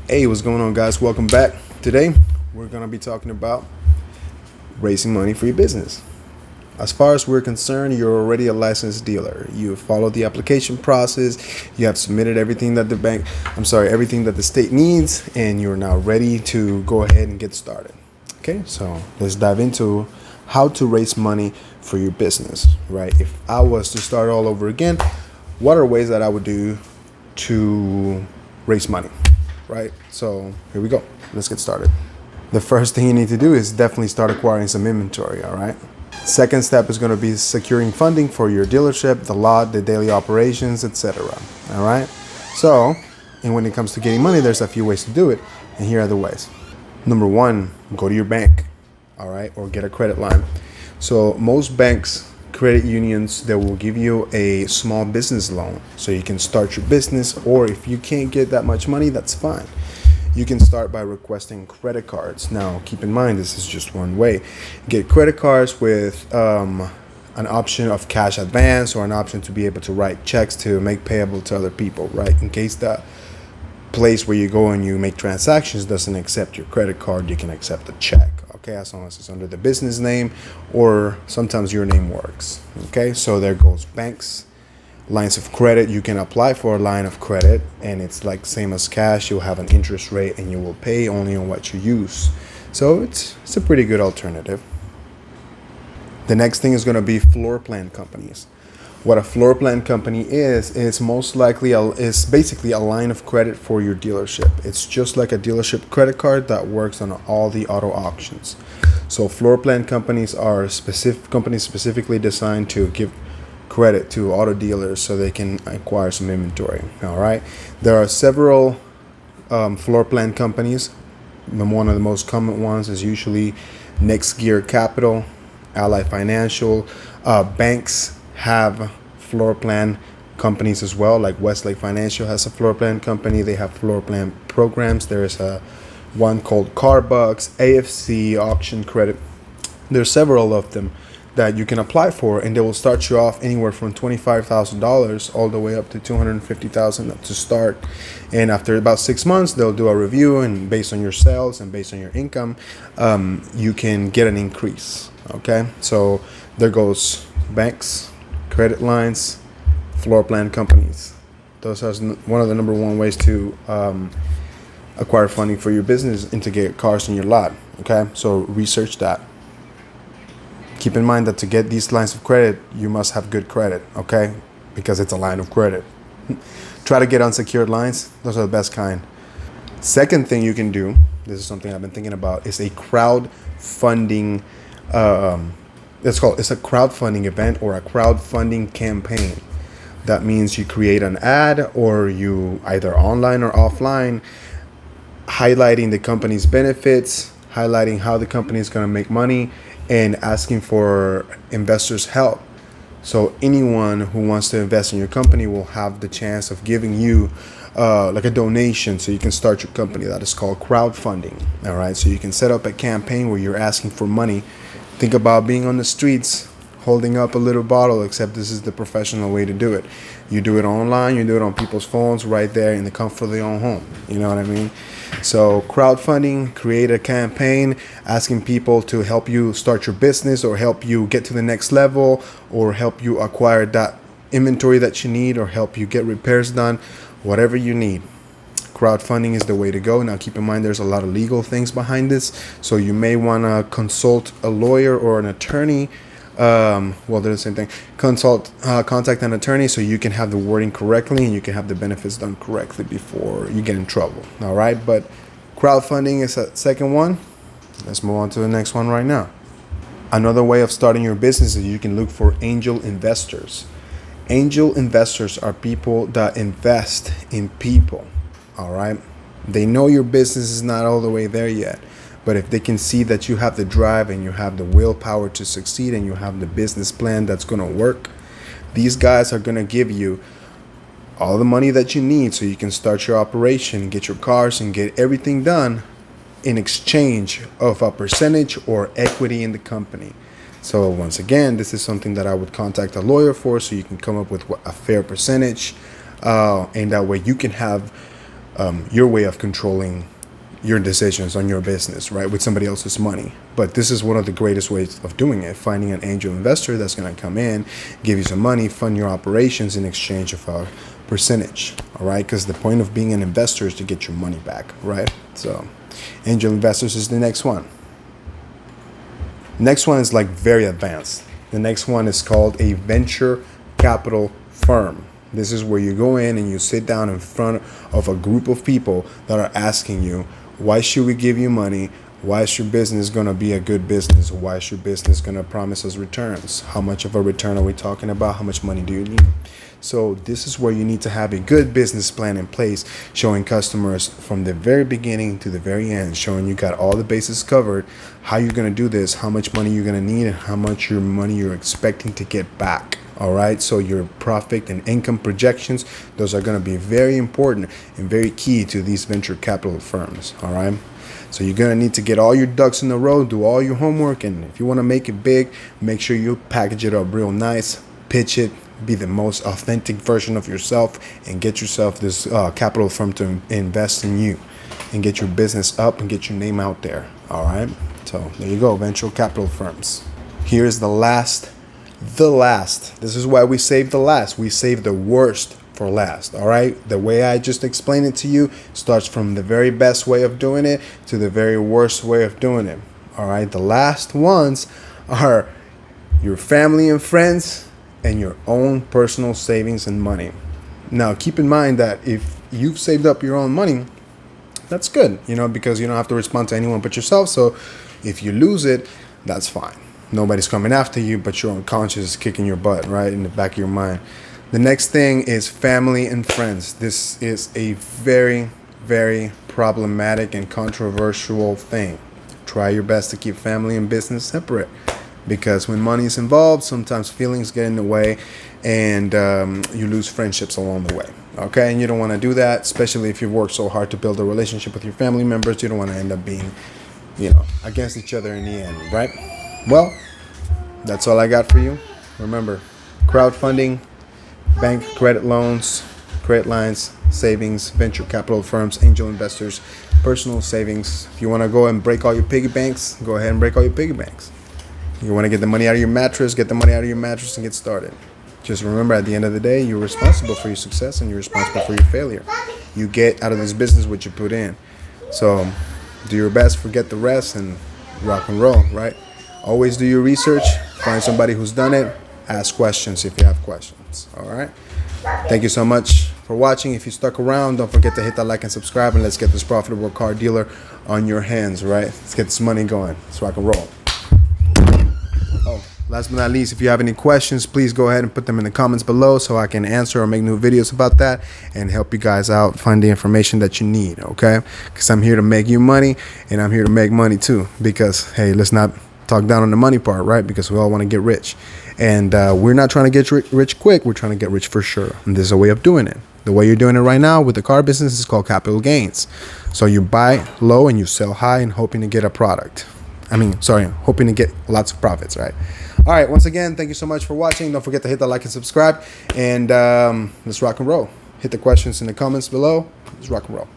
Hey, what's going on, guys? Welcome back. Today we're going to be talking about raising money for your business. As far as we're concerned, you're already a licensed dealer. You followed the application process, you have submitted everything that everything that the state needs, and you're now ready to go ahead and get started. Okay, so let's dive into how to raise money for your business, right? If I was to start all over again, what are ways that I would do to raise money? Right? So here we go. Let's get started. The first thing you need to do is definitely start acquiring some inventory, all right? Second step is going to be securing funding for your dealership, the lot, the daily operations, etc. All right? So, and when it comes to getting money, there's a few ways to do it, and here are the ways. Number one, go to your bank, all right, or get a credit line. So most banks, credit unions, that will give you a small business loan so you can start your business, or if you can't get that much money, that's fine. You can start by requesting credit cards. Now keep in mind, this is just one way. Get credit cards with an option of cash advance or an option to be able to write checks to make payable to other people, right? In case that place where you go and you make transactions doesn't accept your credit card, you can accept a check. Okay, as long as it's under the business name, or sometimes your name works. Okay, so there goes banks, lines of credit. You can apply for a line of credit, and it's like same as cash. You'll have an interest rate, and you will pay only on what you use. So it's a pretty good alternative. The next thing is going to be floor plan companies. What a floor plan company is most likely is basically a line of credit for your dealership. It's just like a dealership credit card that works on all the auto auctions. So floor plan companies are specifically designed to give credit to auto dealers so they can acquire some inventory. All right. There are several floor plan companies. One of the most common ones is usually NextGear Capital, Ally Financial. Banks have floor plan companies as well, like Westlake Financial has a floor plan company. They have floor plan programs. There is one called Carbucks, AFC, Auction Credit. There's several of them that you can apply for, and they will start you off anywhere from $25,000 all the way up to $250,000 to start. And after about 6 months, they'll do a review, and based on your sales and based on your income, you can get an increase. Okay, so there goes banks, credit lines, floor plan companies. Those are one of the number one ways to acquire funding for your business and to get cars in your lot. Okay, so research that. Keep in mind that to get these lines of credit, you must have good credit, okay? Because it's a line of credit. Try to get unsecured lines. Those are the best kind. Second thing you can do, this is something I've been thinking about, is a crowdfunding. It's a crowdfunding event or a crowdfunding campaign. That means you create an ad, or you either online or offline, highlighting the company's benefits, highlighting how the company is going to make money, and asking for investors' help. So anyone who wants to invest in your company will have the chance of giving you like a donation so you can start your company. That is called crowdfunding. All right, so you can set up a campaign where you're asking for money. Think about being on the streets holding up a little bottle, except this is the professional way to do it. You do it online, you do it on people's phones right there in the comfort of their own home. You know what I mean? So crowdfunding, create a campaign asking people to help you start your business, or help you get to the next level, or help you acquire that inventory that you need, or help you get repairs done, whatever you need. Crowdfunding is the way to go. Now keep in mind there's a lot of legal things behind this, so you may want to consult a lawyer or an attorney. They're the same thing. Contact an attorney so you can have the wording correctly and you can have the benefits done correctly before you get in trouble. All right, but crowdfunding is a second one. Let's move on to the next one right now. Another way of starting your business is you can look for angel investors. Angel investors are people that invest in people. All right, they know your business is not all the way there yet, but if they can see that you have the drive and you have the willpower to succeed and you have the business plan that's going to work, these guys are going to give you all the money that you need so you can start your operation, get your cars, and get everything done in exchange of a percentage or equity in the company. So once again, this is something that I would contact a lawyer for, so you can come up with a fair percentage, and that way you can have your way of controlling your decisions on your business, right, with somebody else's money. But this is one of the greatest ways of doing it, finding an angel investor that's going to come in, give you some money, fund your operations in exchange of a percentage, all right? Because the point of being an investor is to get your money back, right? So angel investors is the next one. Next one is like very advanced. The next one is called a venture capital firm. This is where you go in and you sit down in front of a group of people that are asking you, why should we give you money? Why is your business going to be a good business? Why is your business going to promise us returns? How much of a return are we talking about? How much money do you need? So this is where you need to have a good business plan in place, showing customers from the very beginning to the very end, showing you got all the bases covered, how you're going to do this, how much money you're going to need, and how much your money you're expecting to get back. All right, so your profit and income projections, those are going to be very important and very key to these venture capital firms. All right, so you're going to need to get all your ducks in a row, do all your homework, and if you want to make it big, make sure you package it up real nice, pitch it, be the most authentic version of yourself, and get yourself this capital firm to invest in you and get your business up and get your name out there. All right, so there you go, venture capital firms. Here's the last. This is why we save the last. We save the worst for last. All right, the way I just explained it to you starts from the very best way of doing it to the very worst way of doing it. All right, the last ones are your family and friends and your own personal savings and money. Now keep in mind that if you've saved up your own money, that's good, because you don't have to respond to anyone but yourself. So if you lose it, that's fine. Nobody's coming after you, but your unconscious is kicking your butt, right, in the back of your mind. The next thing is family and friends. This is a very, very problematic and controversial thing. Try your best to keep family and business separate, because when money is involved, sometimes feelings get in the way and you lose friendships along the way. Okay, and you don't want to do that, especially if you've worked so hard to build a relationship with your family members. You don't want to end up being, against each other in the end, right? Well, that's all I got for you. Remember, crowdfunding, bank credit loans, credit lines, savings, venture capital firms, angel investors, personal savings. If you want to go and break all your piggy banks, go ahead and break all your piggy banks. You want to get the money out of your mattress, get the money out of your mattress and get started. Just remember, at the end of the day, you're responsible for your success and you're responsible for your failure. You get out of this business what you put in. So do your best, forget the rest, and rock and roll, right? Always do your research. Find somebody who's done it. Ask questions if you have questions. All right. Thank you so much for watching. If you stuck around, don't forget to hit that like and subscribe, and let's get this profitable car dealer on your hands, right? Let's get this money going. Let's rock and roll. Oh, last but not least, if you have any questions, please go ahead and put them in the comments below so I can answer or make new videos about that and help you guys out, find the information that you need, okay? Because I'm here to make you money, and I'm here to make money too. Because, hey, let's not talk down on the money part, right? Because we all want to get rich, and we're not trying to get rich quick. We're trying to get rich for sure, and there's a way of doing it. The way you're doing it right now with the car business is called capital gains. So you buy low and you sell high and hoping to get a product. Hoping to get lots of profits, right? All right, once again, thank you so much for watching. Don't forget to hit that like and subscribe, and let's rock and roll. Hit the questions in the comments below. Let's rock and roll.